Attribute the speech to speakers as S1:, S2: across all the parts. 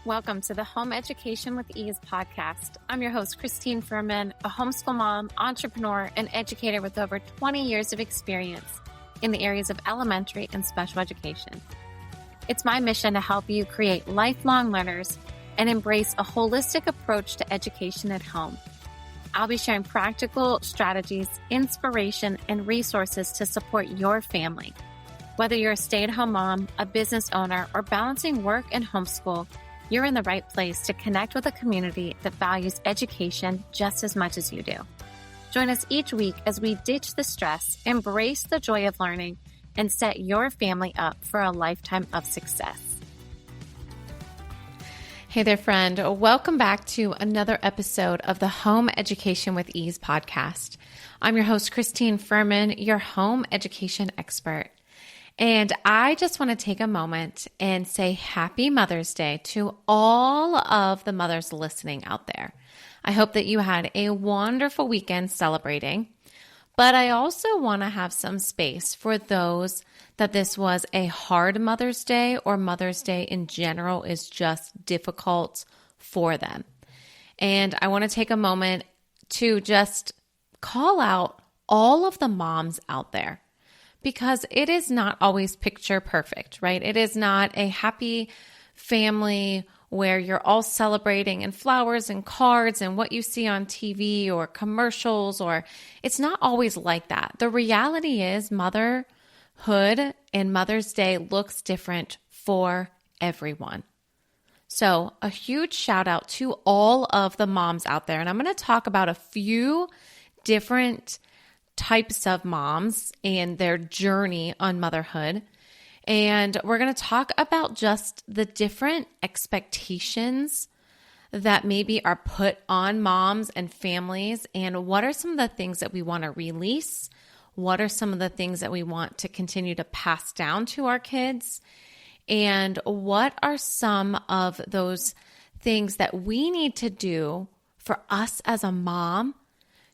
S1: Welcome to the Home Education with Ease podcast. I'm your host, Christine Furman, a homeschool mom, entrepreneur, and educator with over 20 years of experience in the areas of elementary and special education. It's my mission to help you create lifelong learners and embrace a holistic approach to education at home. I'll be sharing practical strategies, inspiration, and resources to support your family. Whether you're a stay-at-home mom, a business owner, or balancing work and homeschool, you're in the right place to connect with a community that values education just as much as you do. Join us each week as we ditch the stress, embrace the joy of learning, and set your family up for a lifetime of success.
S2: Hey there, friend. Welcome back to another episode of the Home Education with Ease podcast. I'm your host, Christine Furman, your home education expert. And I just want to take a moment and say Happy Mother's Day to all of the mothers listening out there. I hope that you had a wonderful weekend celebrating, but I also want to have some space for those that this was a hard Mother's Day or Mother's Day in general is just difficult for them. And I want to take a moment to just call out all of the moms out there, because it is not always picture perfect, right? It is not a happy family where you're all celebrating and flowers and cards and what you see on TV or commercials, or it's not always like that. The reality is motherhood and Mother's Day looks different for everyone. So a huge shout out to all of the moms out there. And I'm going to talk about a few different types of moms and their journey on motherhood. And we're going to talk about just the different expectations that maybe are put on moms and families, and what are some of the things that we want to release? What are some of the things that we want to continue to pass down to our kids? And what are some of those things that we need to do for us as a mom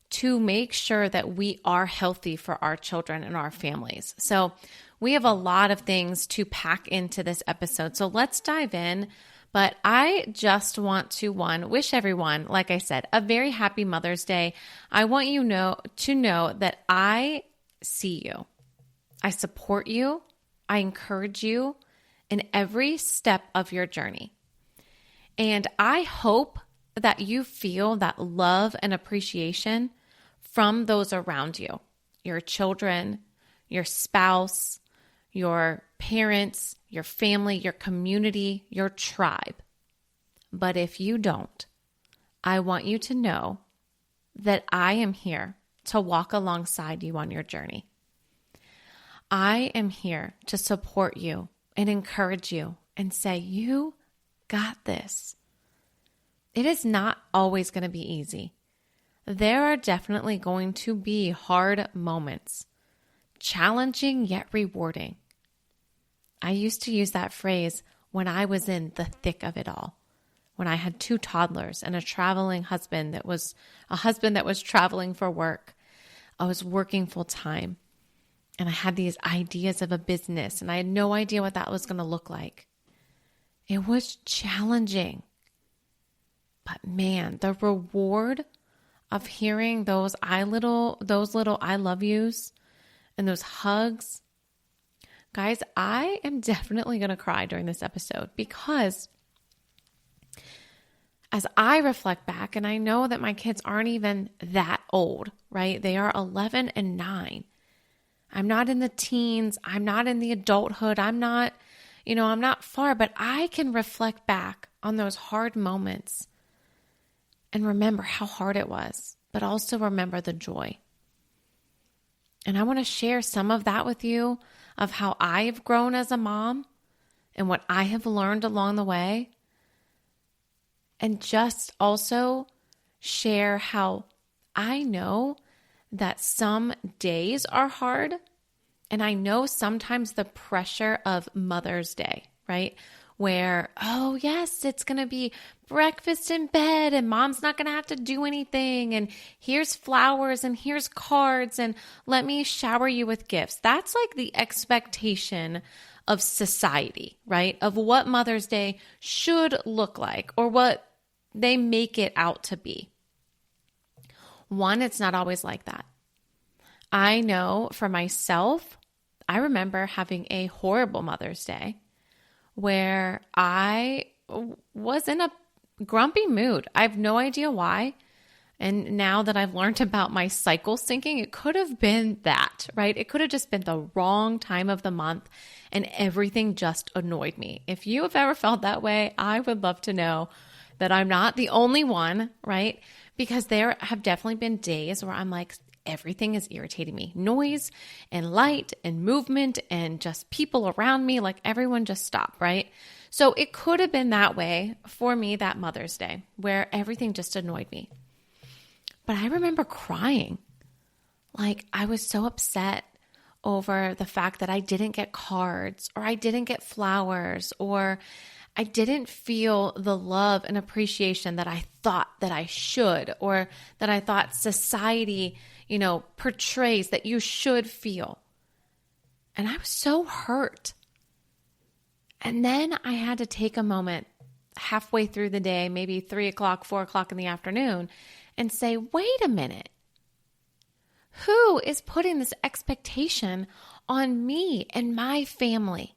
S2: to make sure that we are healthy for our children and our families? So we have a lot of things to pack into this episode. So let's dive in. But I just want to, wish everyone, like I said, a very happy Mother's Day. I want you to know that I see you. I support you. I encourage you in every step of your journey. And I hope that you feel that love and appreciation from those around you, your children, your spouse, your parents, your family, your community, your tribe. But if you don't, I want you to know that I am here to walk alongside you on your journey. I am here to support you and encourage you and say, you got this. It is not always going to be easy. There are definitely going to be hard moments, challenging yet rewarding. I used to use that phrase when I was in the thick of it all, when I had 2 toddlers and a traveling husband that was traveling for work. I was working full time and I had these ideas of a business and I had no idea what that was going to look like. It was challenging, but man, the reward of hearing those little I love yous and those hugs. Guys, I am definitely going to cry during this episode, because as I reflect back, and I know that my kids aren't even that old, right? They are 11 and 9. I'm not in the teens. I'm not in the adulthood. I'm not far, but I can reflect back on those hard moments and remember how hard it was, but also remember the joy. And I want to share some of that with you, of how I have grown as a mom and what I have learned along the way. And just also share how I know that some days are hard. And I know sometimes the pressure of Mother's Day, right? Where, oh yes, it's going to be breakfast in bed and mom's not going to have to do anything. And here's flowers and here's cards and let me shower you with gifts. That's like the expectation of society, right? Of what Mother's Day should look like or what they make it out to be. One, it's not always like that. I know for myself, I remember having a horrible Mother's Day where I was in a grumpy mood. I have no idea why. And now that I've learned about my cycle syncing, it could have been that, right? It could have just been the wrong time of the month and everything just annoyed me. If you have ever felt that way, I would love to know that I'm not the only one, right? Because there have definitely been days where I'm like, everything is irritating me. Noise and light and movement and just people around me, like everyone just stop, right? So it could have been that way for me that Mother's Day where everything just annoyed me. But I remember crying. Like I was so upset over the fact that I didn't get cards or I didn't get flowers or I didn't feel the love and appreciation that I thought that I should or that I thought society, portrays that you should feel. And I was so hurt. And then I had to take a moment halfway through the day, maybe 3 o'clock, 4 o'clock in the afternoon, and say, wait a minute. Who is putting this expectation on me and my family?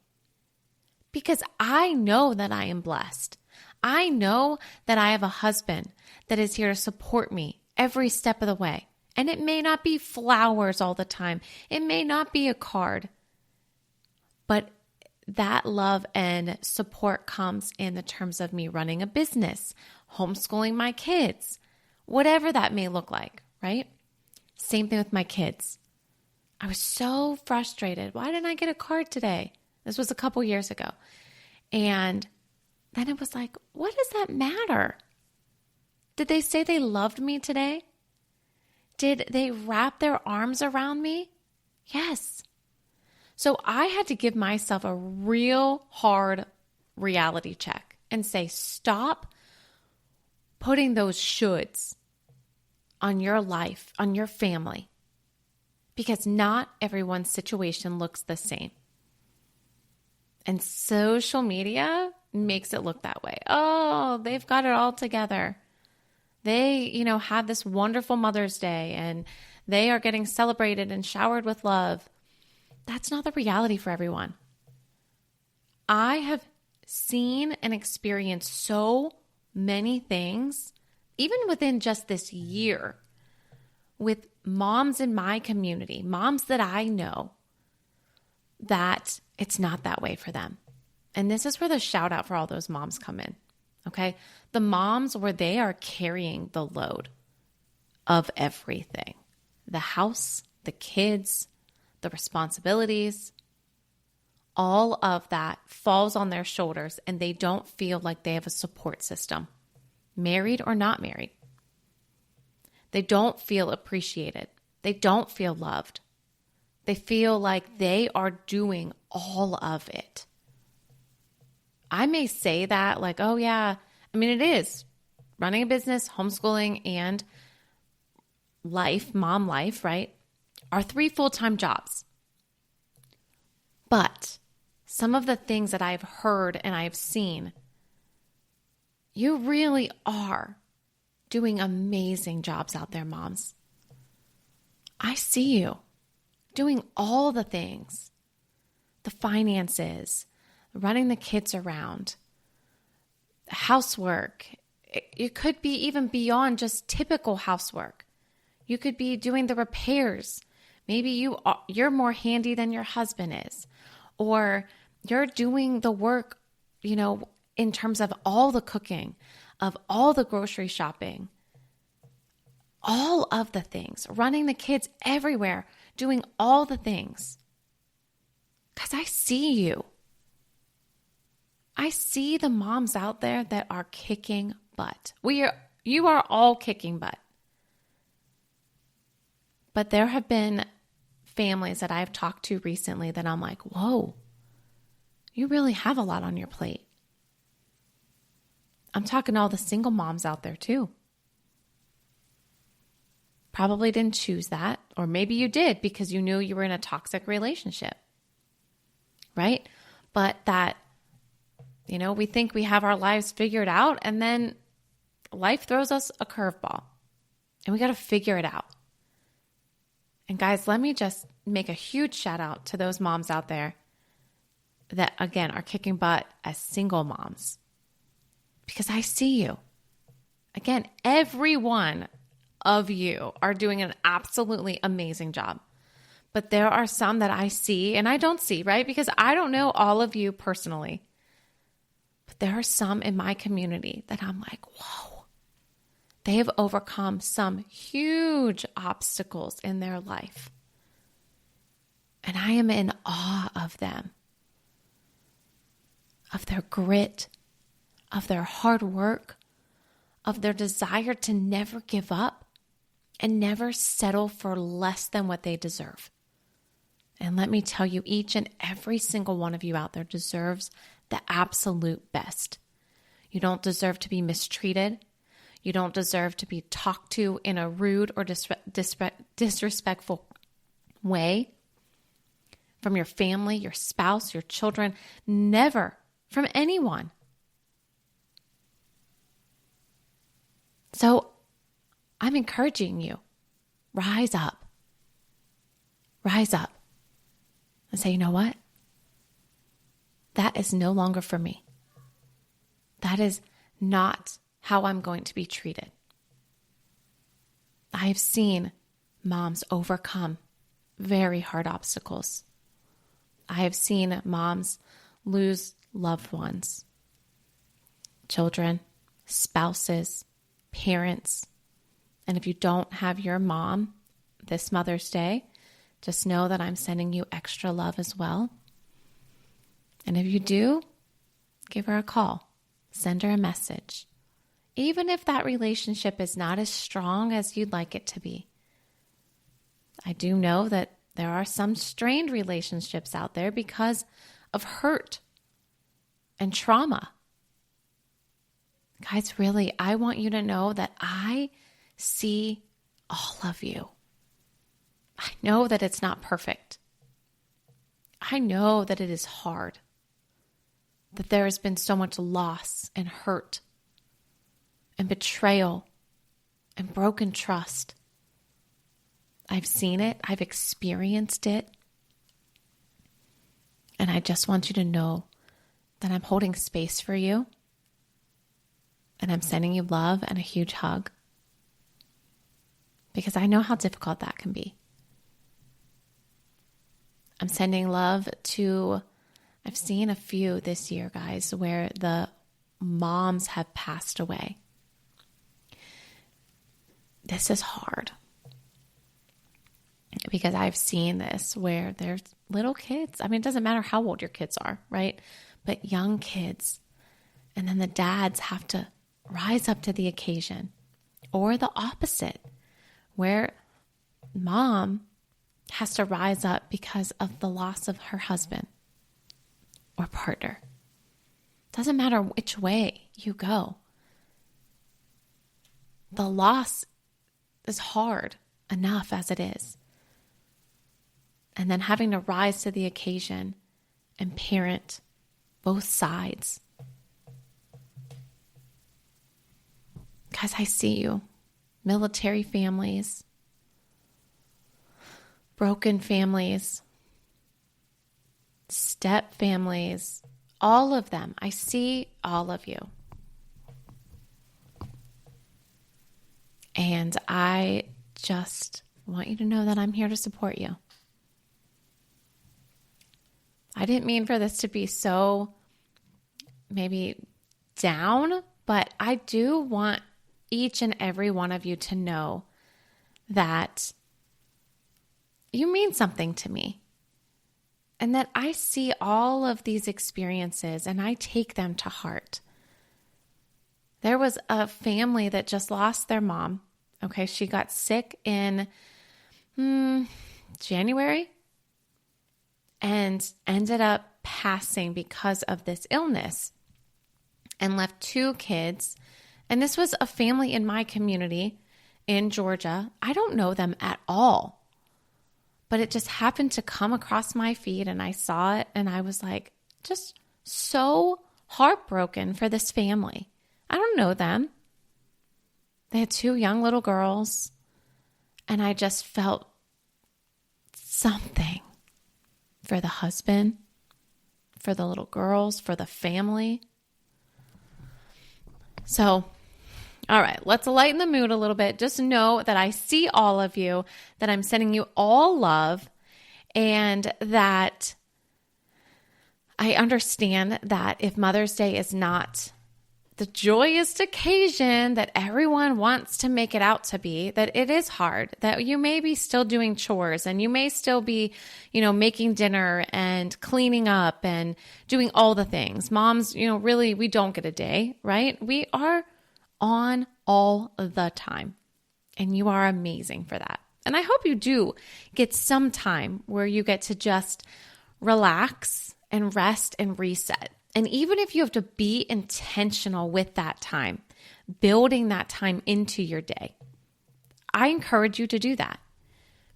S2: Because I know that I am blessed. I know that I have a husband that is here to support me every step of the way. And it may not be flowers all the time. It may not be a card. But that love and support comes in the terms of me running a business, homeschooling my kids, whatever that may look like, right? Same thing with my kids. I was so frustrated. Why didn't I get a card today? This was a couple years ago. And then it was like, what does that matter? Did they say they loved me today? Did they wrap their arms around me? Yes. So I had to give myself a real hard reality check and say, stop putting those shoulds on your life, on your family, because not everyone's situation looks the same. And social media makes it look that way. Oh, they've got it all together. They, had this wonderful Mother's Day and they are getting celebrated and showered with love. That's not the reality for everyone. I have seen and experienced so many things, even within just this year, with moms in my community, moms that I know, that it's not that way for them. And this is where the shout out for all those moms come in, okay? The moms where they are carrying the load of everything. The house, the kids, the responsibilities, all of that falls on their shoulders and they don't feel like they have a support system, married or not married. They don't feel appreciated. They don't feel loved. They feel like they are doing all of it. I may say that like, oh yeah, it is running a business, homeschooling, and life, mom life, right, are 3 full-time jobs. But some of the things that I've heard and I've seen, you really are doing amazing jobs out there, moms. I see you doing all the things, the finances, running the kids around, housework. It could be even beyond just typical housework. You could be doing the repairs. Maybe you're more handy than your husband is, or you're doing the work, in terms of all the cooking, of all the grocery shopping, all of the things, running the kids everywhere, doing all the things. Because I see you. I see the moms out there that are kicking butt. You are all kicking butt. But there have been families that I've talked to recently that I'm like, whoa, you really have a lot on your plate. I'm talking to all the single moms out there too. Probably didn't choose that, or maybe you did because you knew you were in a toxic relationship, right? but that, we think we have our lives figured out, and then life throws us a curveball and we got to figure it out. And guys, let me just make a huge shout out to those moms out there that, again, are kicking butt as single moms, because I see you. Again, every one of you are doing an absolutely amazing job. But there are some that I see and I don't see, right? Because I don't know all of you personally. But there are some in my community that I'm like, whoa, they have overcome some huge obstacles in their life. And I am in awe of them, of their grit, of their hard work, of their desire to never give up and never settle for less than what they deserve. And let me tell you, each and every single one of you out there deserves the absolute best. You don't deserve to be mistreated. You don't deserve to be talked to in a rude or disrespectful way from your family, your spouse, your children, never from anyone. So I'm encouraging you, rise up and say, you know what? That is no longer for me. That is not how I'm going to be treated. I have seen moms overcome very hard obstacles. I have seen moms lose loved ones, children, spouses, parents. And if you don't have your mom this Mother's Day, just know that I'm sending you extra love as well. And if you do, give her a call, send her a message. Even if that relationship is not as strong as you'd like it to be. I do know that there are some strained relationships out there because of hurt and trauma. Guys, really, I want you to know that I see all of you. I know that it's not perfect. I know that it is hard, that there has been so much loss and hurt and betrayal and broken trust. I've seen it. I've experienced it. And I just want you to know that I'm holding space for you. And I'm sending you love and a huge hug. Because I know how difficult that can be. I'm sending love to, I've seen a few this year, guys, where the moms have passed away. This is hard. Because I've seen this where there's little kids. I mean, it doesn't matter how old your kids are, right? But young kids. And then the dads have to rise up to the occasion. Or the opposite, where mom has to rise up because of the loss of her husband or partner. Doesn't matter which way you go. The loss is hard enough as it is. And then having to rise to the occasion and parent both sides. Guys, I see you. Military families, broken families, step families, all of them. I see all of you. And I just want you to know that I'm here to support you. I didn't mean for this to be so maybe down, but I do want each and every one of you to know that you mean something to me. And that I see all of these experiences and I take them to heart. There was a family that just lost their mom. Okay, she got sick in January and ended up passing because of this illness and left 2 kids. And this was a family in my community in Georgia. I don't know them at all. But it just happened to come across my feed and I saw it and I was like, just so heartbroken for this family. I don't know them. They had 2 young little girls, and I just felt something for the husband, for the little girls, for the family. So, all right, let's lighten the mood a little bit. Just know that I see all of you, that I'm sending you all love, and that I understand that if Mother's Day is not the joyous occasion that everyone wants to make it out to be, that it is hard, that you may be still doing chores and you may still be, making dinner and cleaning up and doing all the things. Moms, really, we don't get a day, right? We are on all the time, and you are amazing for that. And I hope you do get some time where you get to just relax and rest and reset. And even if you have to be intentional with that time, building that time into your day, I encourage you to do that,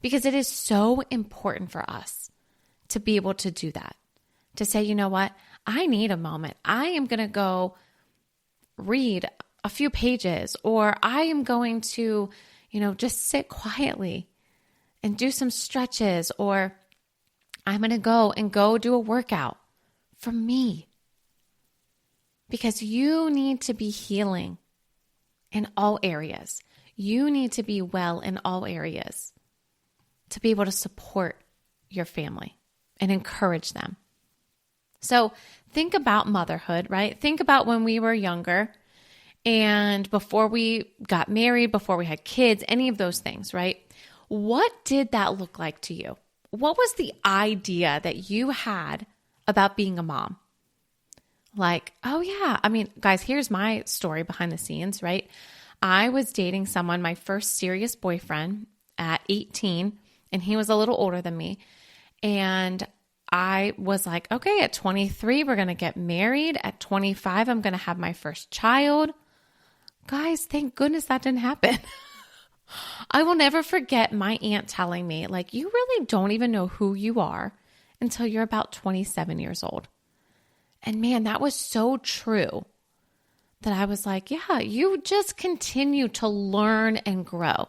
S2: because it is so important for us to be able to do that, to say, you know what, I need a moment. I am going to go read a few pages, or I am going to, just sit quietly and do some stretches, or I'm going to go do a workout for me. Because you need to be healing in all areas. You need to be well in all areas to be able to support your family and encourage them. So think about motherhood, right? Think about when we were younger and before we got married, before we had kids, any of those things, right? What did that look like to you? What was the idea that you had about being a mom? Like, oh yeah, guys, here's my story behind the scenes, right? I was dating someone, my first serious boyfriend at 18, and he was a little older than me. And I was like, okay, at 23, we're going to get married. At 25, I'm going to have my first child. Guys, thank goodness that didn't happen. I will never forget my aunt telling me, like, you really don't even know who you are until you're about 27 years old. And man, that was so true that I was like, yeah, you just continue to learn and grow.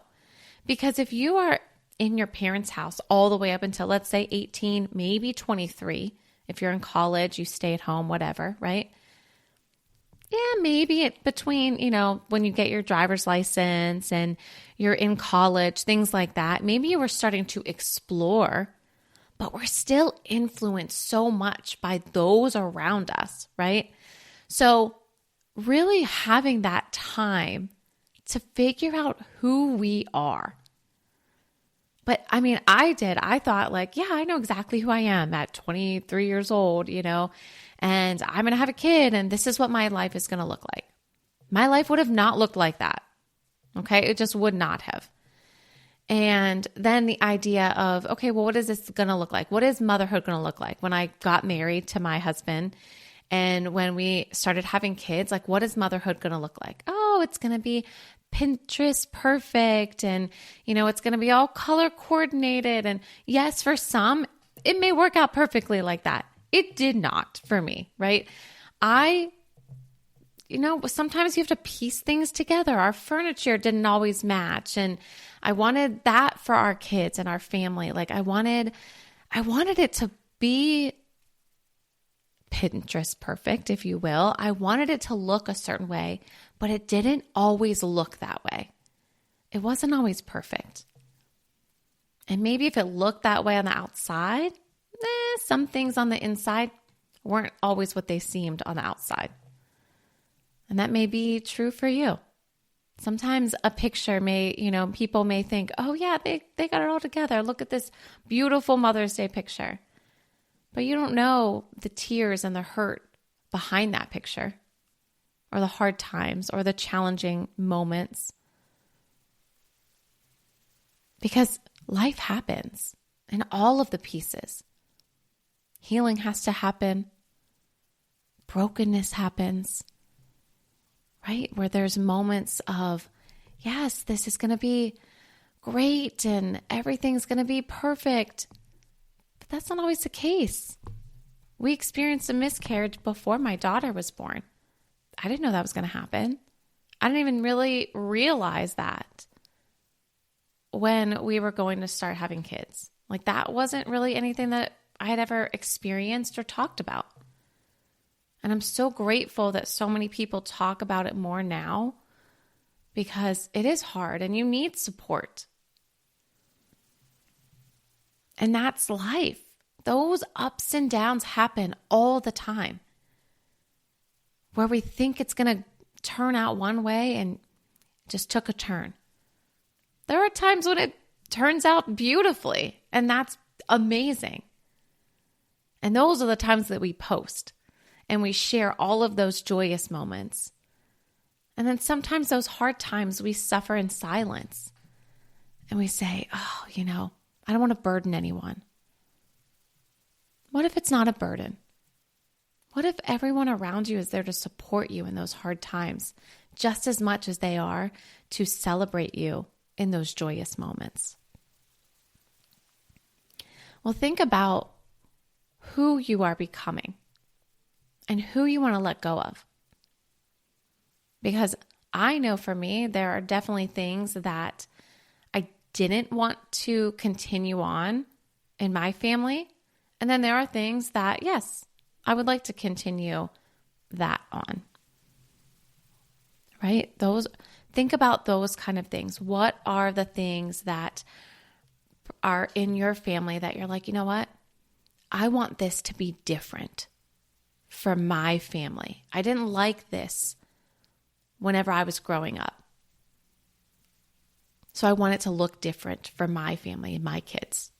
S2: Because if you are in your parents' house all the way up until, let's say, 18, maybe 23, if you're in college, you stay at home, whatever, right? Yeah, maybe between, when you get your driver's license and you're in college, things like that, maybe you were starting to explore. But we're still influenced so much by those around us, right? So really having that time to figure out who we are. But I did. I thought like, yeah, I know exactly who I am at 23 years old, and I'm going to have a kid and this is what my life is going to look like. My life would have not looked like that. Okay. It just would not have. And then the idea of, okay, well, what is this going to look like? What is motherhood going to look like? When I got married to my husband and when we started having kids, like, what is motherhood going to look like? Oh, it's going to be Pinterest perfect. And, it's going to be all color coordinated. And yes, for some, it may work out perfectly like that. It did not for me, right? Sometimes you have to piece things together. Our furniture didn't always match. And I wanted that for our kids and our family. Like I wanted it to be Pinterest perfect, if you will. I wanted it to look a certain way, but it didn't always look that way. It wasn't always perfect. And maybe if it looked that way on the outside, some things on the inside weren't always what they seemed on the outside. And that may be true for you. Sometimes a picture may, people may think, oh yeah, they got it all together. Look at this beautiful Mother's Day picture. But you don't know the tears and the hurt behind that picture, or the hard times, or the challenging moments. Because life happens in all of the pieces. Healing has to happen. Brokenness happens. Right? Where there's moments of, yes, this is going to be great and everything's going to be perfect. But that's not always the case. We experienced a miscarriage before my daughter was born. I didn't know that was going to happen. I didn't even really realize that when we were going to start having kids. Like, that wasn't really anything that I had ever experienced or talked about. And I'm so grateful that so many people talk about it more now, because it is hard and you need support. And that's life. Those ups and downs happen all the time, where we think it's going to turn out one way and just took a turn. There are times when it turns out beautifully, and that's amazing. And those are the times that we post and we share all of those joyous moments. And then sometimes those hard times we suffer in silence, and we say, oh, I don't want to burden anyone. What if it's not a burden? What if everyone around you is there to support you in those hard times just as much as they are to celebrate you in those joyous moments? Well, think about who you are becoming and who you want to let go of. Because I know for me, there are definitely things that I didn't want to continue on in my family. And then there are things that, yes, I would like to continue that on. Right? Think about those kind of things. What are the things that are in your family that you're like, you know what? I want this to be different for my family. I didn't like this whenever I was growing up. So I want it to look different for my family and my kids.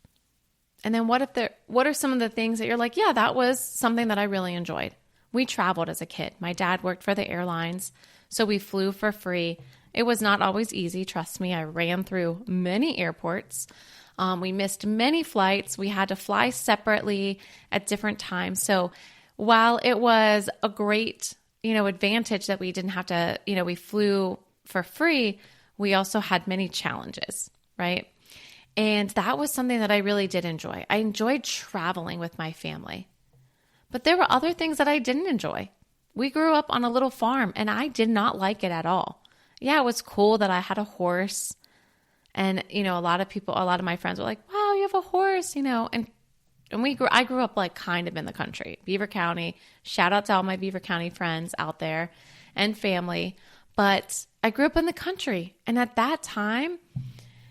S2: And then what are some of the things that you're like, yeah, that was something that I really enjoyed. We traveled as a kid. My dad worked for the airlines, so we flew for free. It was not always easy. Trust me, I ran through many airports. We missed many flights. We had to fly separately at different times. So while it was a great, advantage that we didn't have to, we flew for free, we also had many challenges, right? And that was something that I really did enjoy. I enjoyed traveling with my family. But there were other things that I didn't enjoy. We grew up on a little farm, and I did not like it at all. Yeah, it was cool that I had a horse. And, a lot of my friends were like, wow, you have a horse, and I grew up like kind of in the country, Beaver County. Shout out to all my Beaver County friends out there and family. But I grew up in the country. And at that time,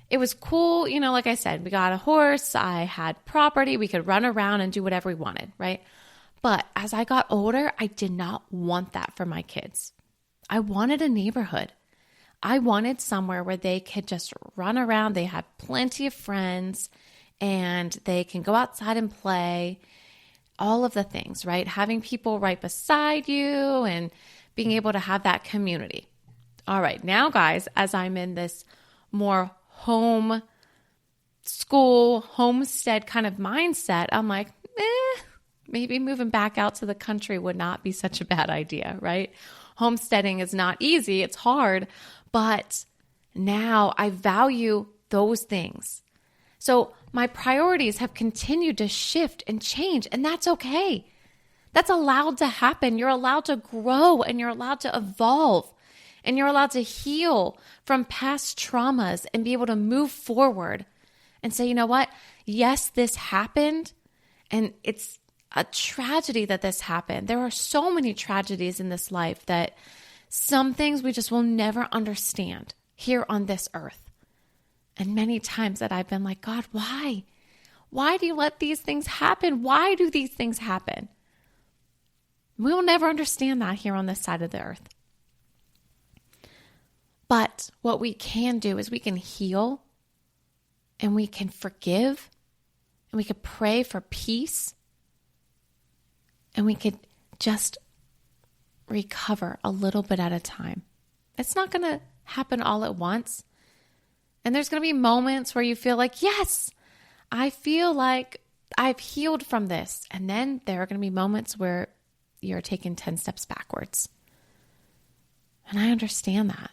S2: it was cool. Like I said, we got a horse. I had property. We could run around and do whatever we wanted, right? But as I got older, I did not want that for my kids. I wanted a neighborhood. I wanted somewhere where they could just run around. They had plenty of friends and they can go outside and play, all of the things, right? Having people right beside you and being able to have that community. All right, now guys, as I'm in this more home, school, homestead kind of mindset, I'm like, maybe moving back out to the country would not be such a bad idea, right? Homesteading is not easy. It's hard. But now I value those things. So my priorities have continued to shift and change, and that's okay. That's allowed to happen. You're allowed to grow, and you're allowed to evolve, and you're allowed to heal from past traumas and be able to move forward and say, you know what? Yes, this happened, and it's a tragedy that this happened. There are so many tragedies in this life that some things we just will never understand here on this earth. And many times that I've been like, God, why? Why do you let these things happen? Why do these things happen? We will never understand that here on this side of the earth. But what we can do is we can heal and we can forgive and we could pray for peace and we could just recover a little bit at a time. It's not going to happen all at once. And there's going to be moments where you feel like, yes, I feel like I've healed from this. And then there are going to be moments where you're taking 10 steps backwards. And I understand that.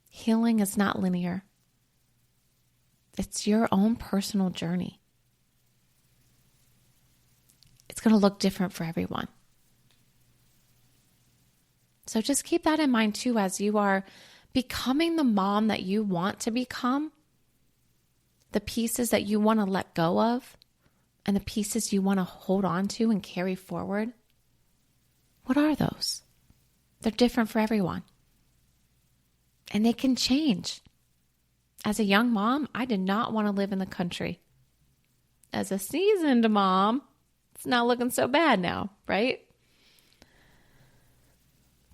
S2: Healing is not linear. It's your own personal journey. It's going to look different for everyone. So just keep that in mind too, as you are becoming the mom that you want to become, the pieces that you want to let go of, and the pieces you want to hold on to and carry forward. What are those? They're different for everyone. And they can change. As a young mom, I did not want to live in the country. As a seasoned mom, it's not looking so bad now, right?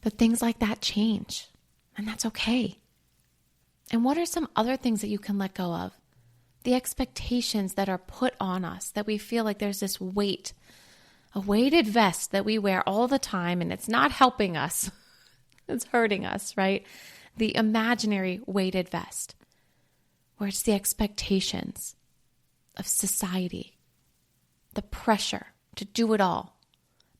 S2: But things like that change, and that's okay. And what are some other things that you can let go of? The expectations that are put on us, that we feel like there's this weight, a weighted vest that we wear all the time, and it's not helping us. It's hurting us, right? The imaginary weighted vest, where it's the expectations of society, the pressure to do it all.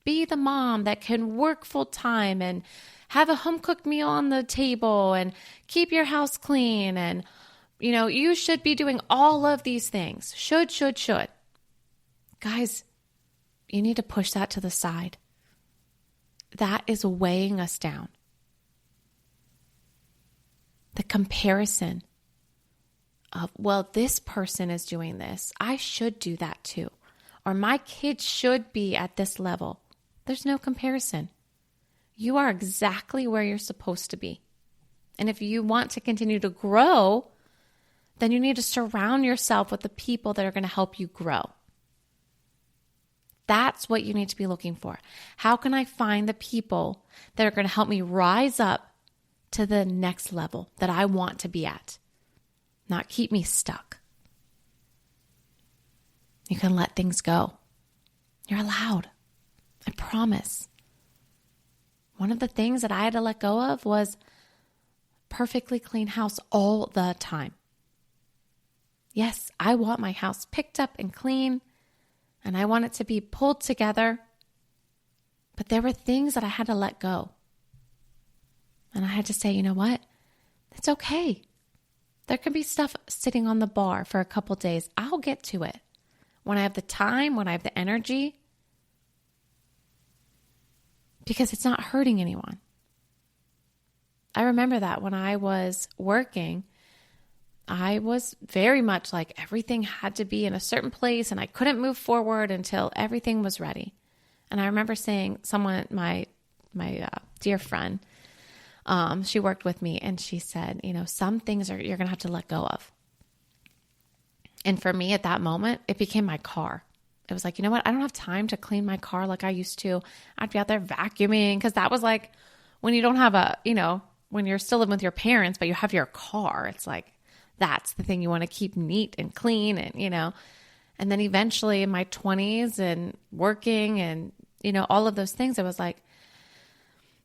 S2: Be the mom that can work full time and have a home cooked meal on the table and keep your house clean. And, you should be doing all of these things. Should. Guys, you need to push that to the side. That is weighing us down. The comparison of, well, this person is doing this. I should do that too. Or my kids should be at this level. There's no comparison. You are exactly where you're supposed to be. And if you want to continue to grow, then you need to surround yourself with the people that are going to help you grow. That's what you need to be looking for. How can I find the people that are going to help me rise up to the next level that I want to be at, not keep me stuck? You can let things go. You're allowed. I promise. One of the things that I had to let go of was perfectly clean house all the time. Yes, I want my house picked up and clean, and I want it to be pulled together. But there were things that I had to let go. And I had to say, you know what? It's okay. There can be stuff sitting on the bar for a couple days. I'll get to it. When I have the time, when I have the energy, because it's not hurting anyone. I remember that when I was working, I was very much like everything had to be in a certain place and I couldn't move forward until everything was ready. And I remember saying, my dear friend, she worked with me and she said, some things you're going to have to let go of. And for me at that moment, it became my car. It was like, you know what? I don't have time to clean my car like I used to. I'd be out there vacuuming, because that was like when you don't have when you're still living with your parents, but you have your car. It's like, that's the thing you want to keep neat and clean and, and then eventually in my 20s and working and, all of those things, it was like,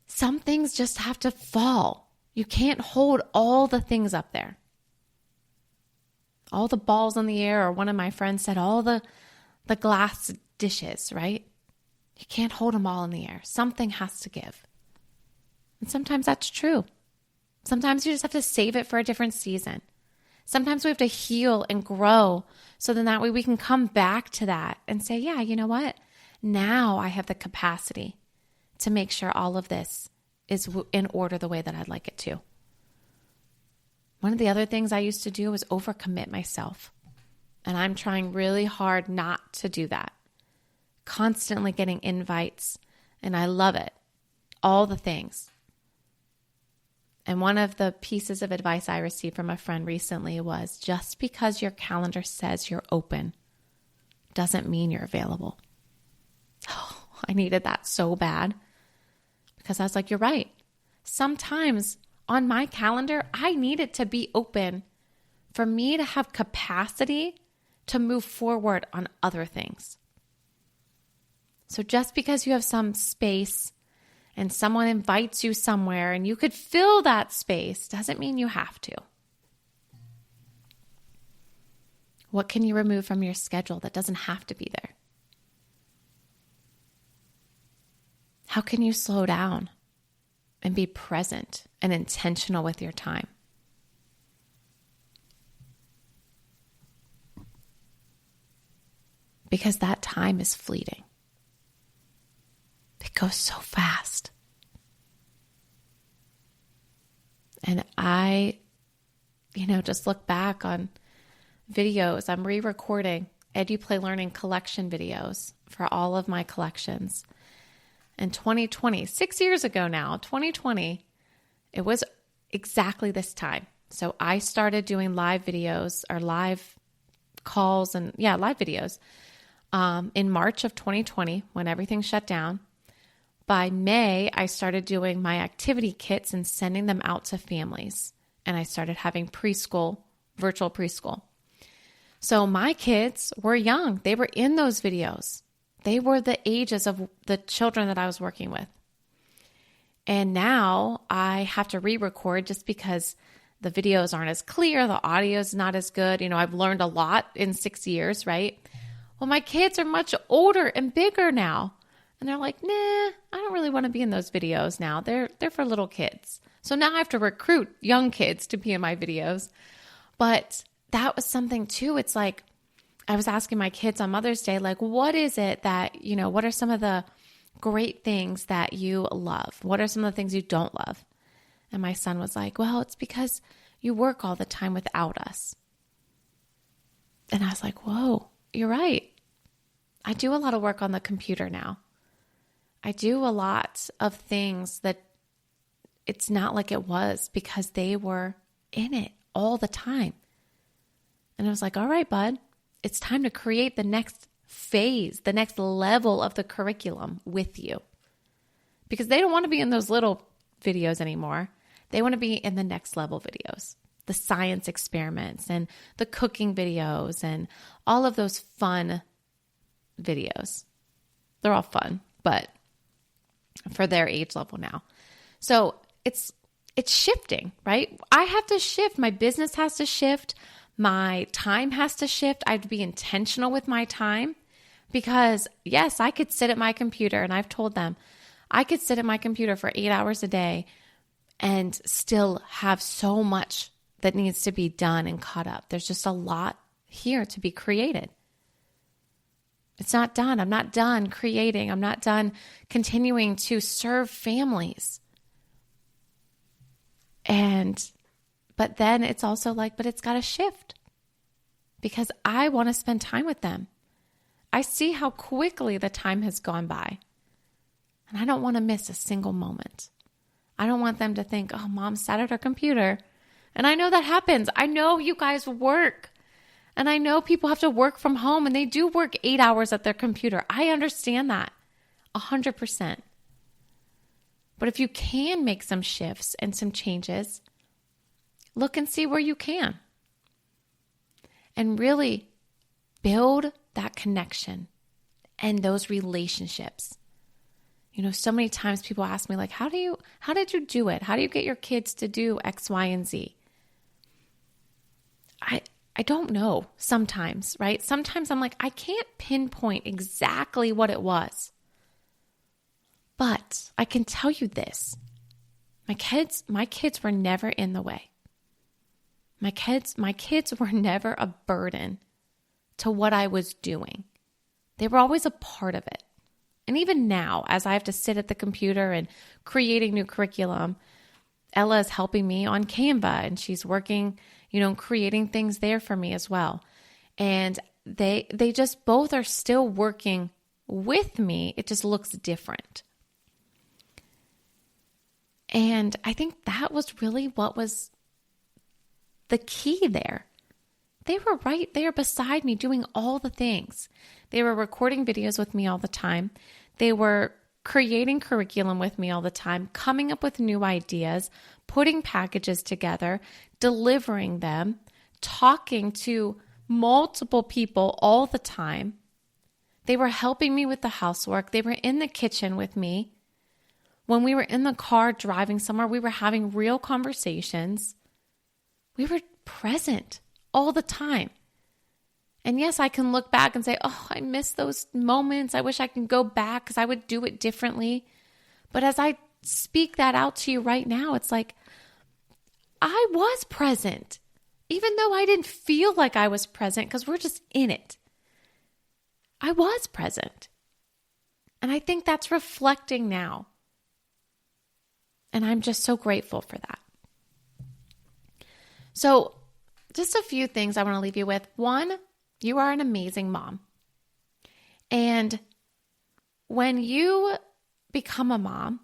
S2: some things just have to fall. You can't hold all the things up there. All the balls in the air, or one of my friends said, all the glass dishes, right? You can't hold them all in the air. Something has to give. And sometimes that's true. Sometimes you just have to save it for a different season. Sometimes we have to heal and grow so then that way we can come back to that and say, yeah, you know what? Now I have the capacity to make sure all of this is in order the way that I'd like it to. One of the other things I used to do was overcommit myself. And I'm trying really hard not to do that. Constantly getting invites, and I love it. All the things. And one of the pieces of advice I received from a friend recently was, just because your calendar says you're open doesn't mean you're available. Oh, I needed that so bad, because I was like, you're right. Sometimes on my calendar, I need it to be open for me to have capacity to move forward on other things. So just because you have some space and someone invites you somewhere and you could fill that space doesn't mean you have to. What can you remove from your schedule that doesn't have to be there? How can you slow down and be present and intentional with your time? Because that time is fleeting. It goes so fast. And I, just look back on videos. I'm re-recording EduPlay Learning collection videos for all of my collections. In 2020, 6 years ago now, 2020, it was exactly this time. So I started doing live videos or live calls and live videos in March of 2020 when everything shut down. By May, I started doing my activity kits and sending them out to families. And I started having virtual preschool. So my kids were young. They were in those videos. They were the ages of the children that I was working with. And now I have to re-record just because the videos aren't as clear. The audio is not as good. I've learned a lot in 6 years, right? Well, my kids are much older and bigger now. And they're like, nah, I don't really want to be in those videos now. They're for little kids. So now I have to recruit young kids to be in my videos. But that was something too. It's like, I was asking my kids on Mother's Day, like, what is it that, what are some of the great things that you love? What are some of the things you don't love? And my son was like, well, it's because you work all the time without us. And I was like, whoa, you're right. I do a lot of work on the computer now. I do a lot of things that it's not like it was because they were in it all the time. And I was like, all right, bud, it's time to create the next phase, the next level of the curriculum with you. Because they don't want to be in those little videos anymore. They want to be in the next level videos, the science experiments and the cooking videos and all of those fun videos. They're all fun, but for their age level now. So it's shifting, right? I have to shift. My business has to shift. My time has to shift. I have to be intentional with my time because yes, I could sit at my computer and I've told them I could sit at my computer for 8 hours a day and still have so much that needs to be done and caught up. There's just a lot here to be created. It's not done. I'm not done creating. I'm not done continuing to serve families. But then it's also like, but it's got to shift because I want to spend time with them. I see how quickly the time has gone by and I don't want to miss a single moment. I don't want them to think, oh, mom sat at her computer. And I know that happens. I know you guys work. And I know people have to work from home and they do work 8 hours at their computer. I understand that 100%. But if you can make some shifts and some changes, look and see where you can. And really build that connection and those relationships. So many times people ask me like, how did you do it? How do you get your kids to do X, Y, and Z? I don't know sometimes, right? Sometimes I'm like, I can't pinpoint exactly what it was. But I can tell you this. My kids were never in the way. My kids were never a burden to what I was doing. They were always a part of it. And even now, as I have to sit at the computer and creating new curriculum, Ella is helping me on Canva and she's working, creating things there for me as well. And they just both are still working with me. It just looks different. And I think that was really what was the key there. They were right there beside me doing all the things. They were recording videos with me all the time. They were creating curriculum with me all the time, coming up with new ideas, putting packages together, delivering them, talking to multiple people all the time. They were helping me with the housework. They were in the kitchen with me. When we were in the car driving somewhere, we were having real conversations. We were present all the time. And yes, I can look back and say, oh, I miss those moments. I wish I could go back because I would do it differently. But as I speak that out to you right now, it's like, I was present, even though I didn't feel like I was present because we're just in it. I was present. And I think that's reflecting now. And I'm just so grateful for that. So just a few things I want to leave you with. One, you are an amazing mom. And when you become a mom,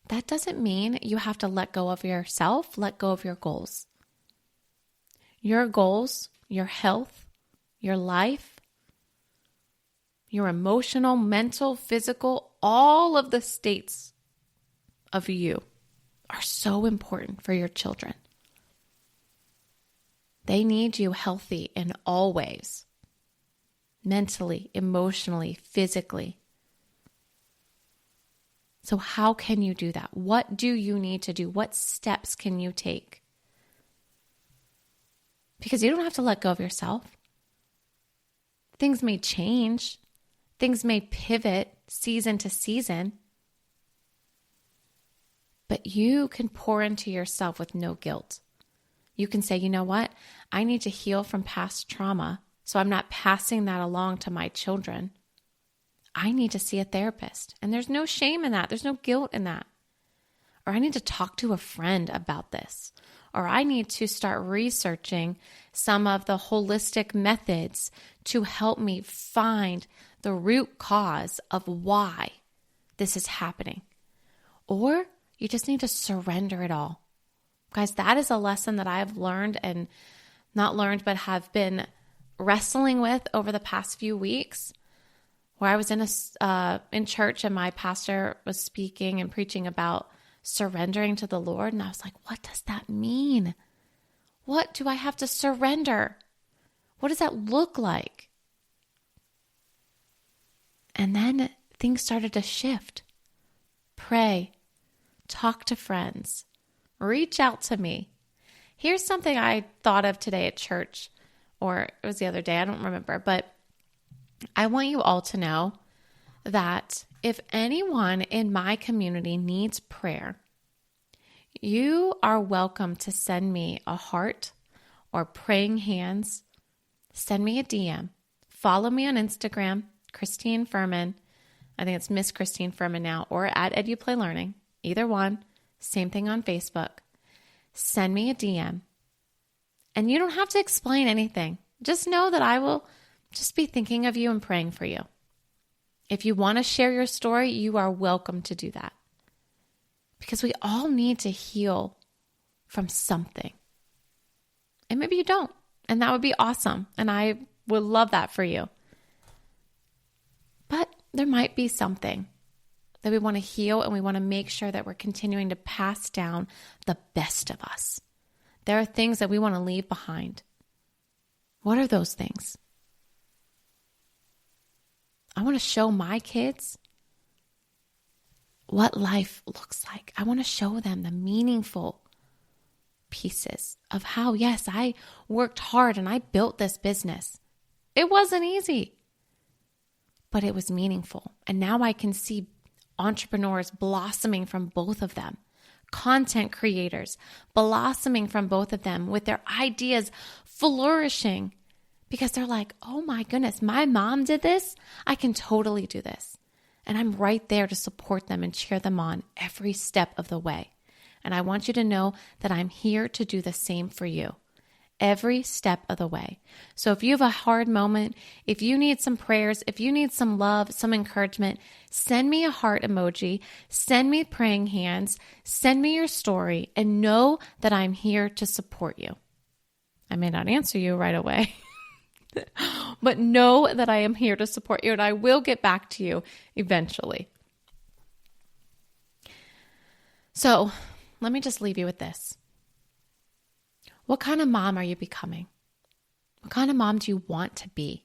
S2: that doesn't mean you have to let go of yourself, let go of your goals. Your goals, your health, your life, your emotional, mental, physical, all of the states of you are so important for your children. They need you healthy in all ways, mentally, emotionally, physically. So how can you do that? What do you need to do? What steps can you take? Because you don't have to let go of yourself. Things may change. Things may pivot season to season. But you can pour into yourself with no guilt. You can say, you know what? I need to heal from past trauma, so I'm not passing that along to my children. I need to see a therapist. And there's no shame in that. There's no guilt in that. Or I need to talk to a friend about this. Or I need to start researching some of the holistic methods to help me find the root cause of why this is happening. Or you just need to surrender it all. Guys, that is a lesson that I have learned and not learned, but have been wrestling with over the past few weeks, where I was in church and my pastor was speaking and preaching about surrendering to the Lord. And I was like, what does that mean? What do I have to surrender? What does that look like? And then things started to shift. Pray, talk to friends, reach out to me. Here's something I thought of today at church, or it was the other day, I don't remember, but I want you all to know that if anyone in my community needs prayer, you are welcome to send me a heart or praying hands. Send me a DM. Follow me on Instagram, Christine Furman. I think it's Miss Christine Furman now, or at EduPlayLearning. Either one. Same thing on Facebook. Send me a DM. And you don't have to explain anything. Just know that I will just be thinking of you and praying for you. If you want to share your story, you are welcome to do that. Because we all need to heal from something. And maybe you don't. And that would be awesome. And I would love that for you. But there might be something that we want to heal, and we want to make sure that we're continuing to pass down the best of us. There are things that we want to leave behind. What are those things? I want to show my kids what life looks like. I want to show them the meaningful pieces of how, yes, I worked hard and I built this business. It wasn't easy, but it was meaningful. And now I can see entrepreneurs blossoming from both of them, content creators blossoming from both of them with their ideas flourishing because they're like, oh my goodness, my mom did this. I can totally do this. And I'm right there to support them and cheer them on every step of the way. And I want you to know that I'm here to do the same for you every step of the way. So if you have a hard moment, if you need some prayers, if you need some love, some encouragement, send me a heart emoji, send me praying hands, send me your story, and know that I'm here to support you. I may not answer you right away, but know that I am here to support you, and I will get back to you eventually. So let me just leave you with this. What kind of mom are you becoming? What kind of mom do you want to be?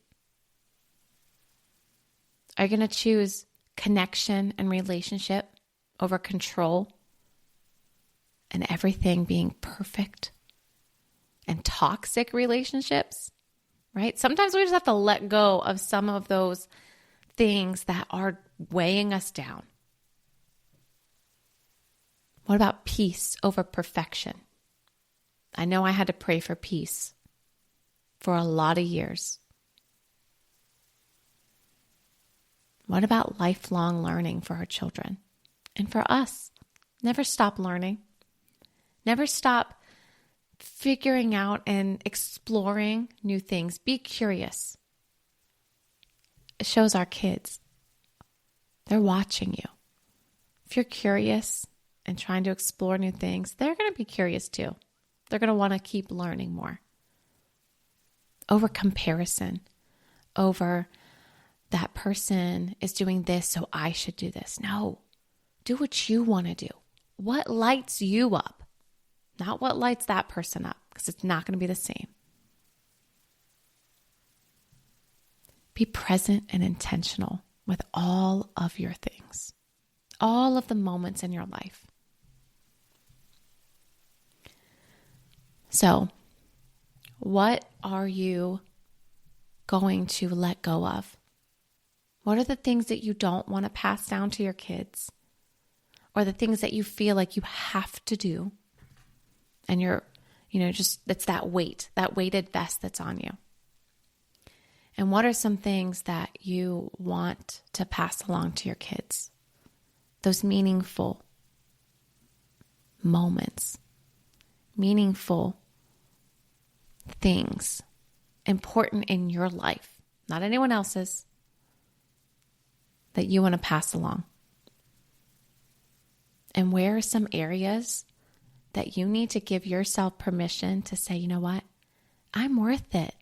S2: Are you going to choose connection and relationship over control and everything being perfect and toxic relationships? Right? Sometimes we just have to let go of some of those things that are weighing us down. What about peace over perfection? I know I had to pray for peace for a lot of years. What about lifelong learning for our children and for us? Never stop learning. Never stop figuring out and exploring new things. Be curious. It shows our kids. They're watching you. If you're curious and trying to explore new things, they're going to be curious too. They're going to want to keep learning more. Over comparison, over that person is doing this, so I should do this. No, do what you want to do. What lights you up, not what lights that person up, because it's not going to be the same. Be present and intentional with all of your things, all of the moments in your life. So, what are you going to let go of? What are the things that you don't want to pass down to your kids? Or the things that you feel like you have to do? And it's that weight, that weighted vest that's on you. And what are some things that you want to pass along to your kids? Those meaningful moments, meaningful things important in your life, not anyone else's, that you want to pass along. And where are some areas that you need to give yourself permission to say, you know what? I'm worth it.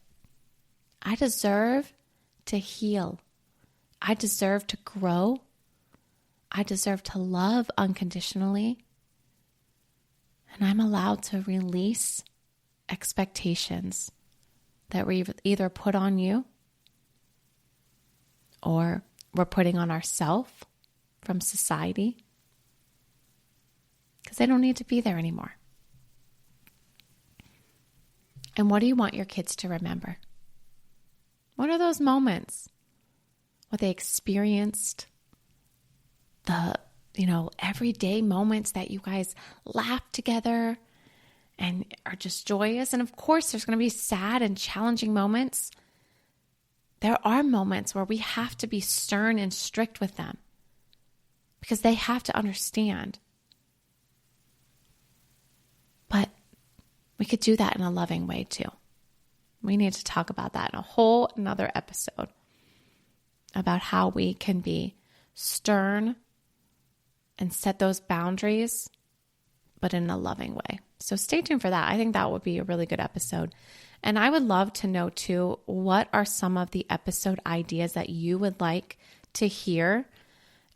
S2: I deserve to heal. I deserve to grow. I deserve to love unconditionally. And I'm allowed to release expectations that we either put on you or we're putting on ourselves from society, because they don't need to be there anymore. And what do you want your kids to remember? What are those moments? What they experienced? The, everyday moments that you guys laugh together and are just joyous. And of course, there's going to be sad and challenging moments. There are moments where we have to be stern and strict with them because they have to understand. But we could do that in a loving way too. We need to talk about that in a whole another episode about how we can be stern and set those boundaries, but in a loving way. So stay tuned for that. I think that would be a really good episode. And I would love to know too, what are some of the episode ideas that you would like to hear?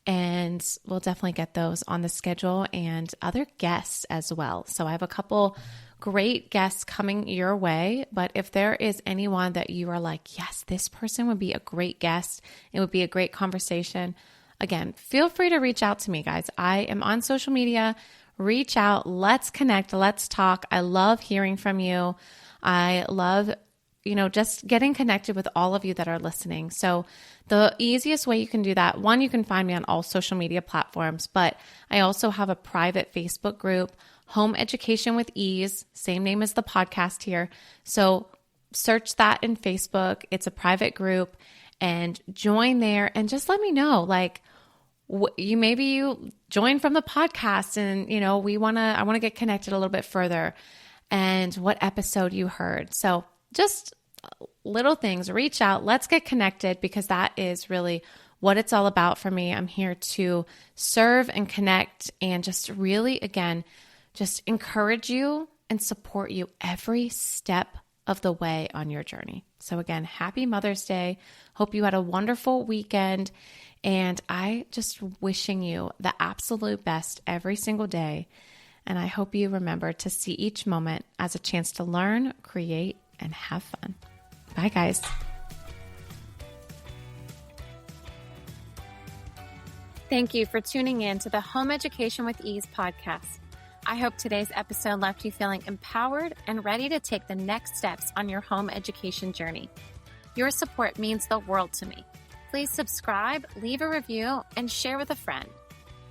S2: And we'll definitely get those on the schedule and other guests as well. So I have a couple great guests coming your way, but if there is anyone that you are like, yes, this person would be a great guest, it would be a great conversation, again, feel free to reach out to me, guys. I am on social media. Reach out. Let's connect. Let's talk. I love hearing from you. I love, just getting connected with all of you that are listening. So the easiest way you can do that, one, you can find me on all social media platforms, but I also have a private Facebook group, Home Education with Ease, same name as the podcast here. So search that in Facebook. It's a private group and join there and just let me know, you join from the podcast and, I want to get connected a little bit further and what episode you heard. So just little things, reach out, let's get connected because that is really what it's all about for me. I'm here to serve and connect and just really, again, just encourage you and support you every step of the way on your journey. So again, happy Mother's Day. Hope you had a wonderful weekend. And I just wishing you the absolute best every single day. And I hope you remember to see each moment as a chance to learn, create, and have fun. Bye, guys.
S1: Thank you for tuning in to the Home Education with Ease podcast. I hope today's episode left you feeling empowered and ready to take the next steps on your home education journey. Your support means the world to me. Please subscribe, leave a review, and share with a friend.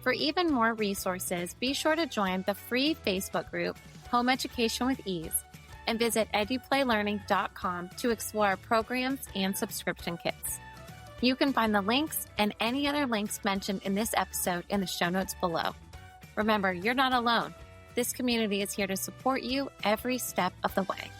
S1: For even more resources, be sure to join the free Facebook group, Home Education with Ease, and visit eduplaylearning.com to explore our programs and subscription kits. You can find the links and any other links mentioned in this episode in the show notes below. Remember, you're not alone. This community is here to support you every step of the way.